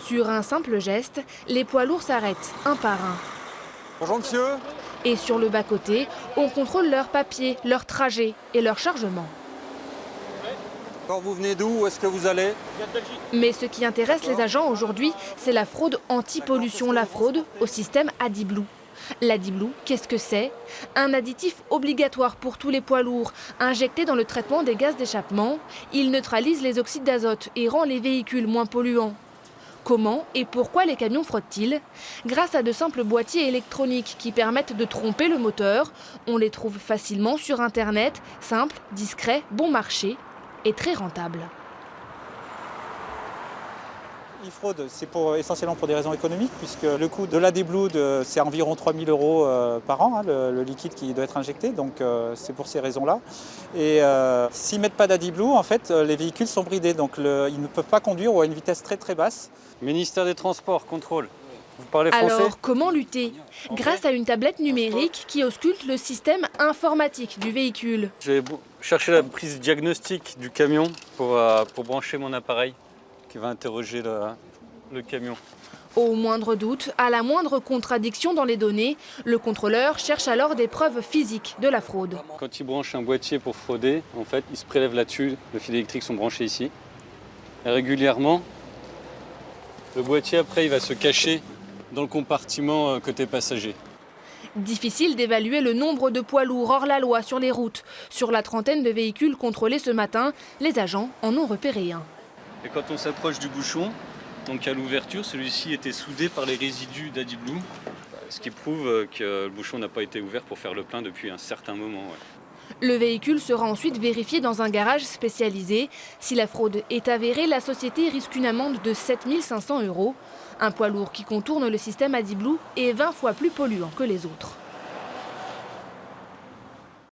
Sur un simple geste, les poids lourds s'arrêtent un par un. Bonjour monsieur. Et sur le bas-côté, on contrôle leurs papiers, leur trajet et leur chargement. Quand vous venez d'où? Où est-ce que vous allez? Mais ce qui intéresse les agents aujourd'hui, c'est la fraude anti-pollution, la fraude au système AdBlue. L'AdBlue, qu'est-ce que c'est? Un additif obligatoire pour tous les poids lourds, injecté dans le traitement des gaz d'échappement. Il neutralise les oxydes d'azote et rend les véhicules moins polluants. Comment et pourquoi les camions frottent-ils? Grâce à de simples boîtiers électroniques qui permettent de tromper le moteur. On les trouve facilement sur Internet, simples, discrets, bon marché et très rentables. Ils fraudent, c'est essentiellement pour des raisons économiques, puisque le coût de l'AdBlue, c'est environ 3 000 € par an, le liquide qui doit être injecté, donc c'est pour ces raisons-là. Et s'ils ne mettent pas d'AdBlue, en fait, les véhicules sont bridés, donc ils ne peuvent pas conduire ou à une vitesse très très basse. Ministère des Transports, contrôle. Vous parlez français? Alors, comment lutter? Grâce à une tablette numérique qui ausculte le système informatique du véhicule. J'ai cherché la prise diagnostique du camion pour brancher mon appareil qui va interroger le camion. Au moindre doute, à la moindre contradiction dans les données, le contrôleur cherche alors des preuves physiques de la fraude. Quand il branche un boîtier pour frauder, en fait, il se prélève là-dessus, les fils électriques sont branchés ici. Et régulièrement, le boîtier après il va se cacher dans le compartiment côté passager. Difficile d'évaluer le nombre de poids lourds hors la loi sur les routes. Sur la trentaine de véhicules contrôlés ce matin, les agents en ont repéré un. Et quand on s'approche du bouchon, donc à l'ouverture, celui-ci était soudé par les résidus d'AdBlue, ce qui prouve que le bouchon n'a pas été ouvert pour faire le plein depuis un certain moment. Ouais. Le véhicule sera ensuite vérifié dans un garage spécialisé. Si la fraude est avérée, la société risque une amende de 7 500 €. Un poids lourd qui contourne le système AdBlue est 20 fois plus polluant que les autres.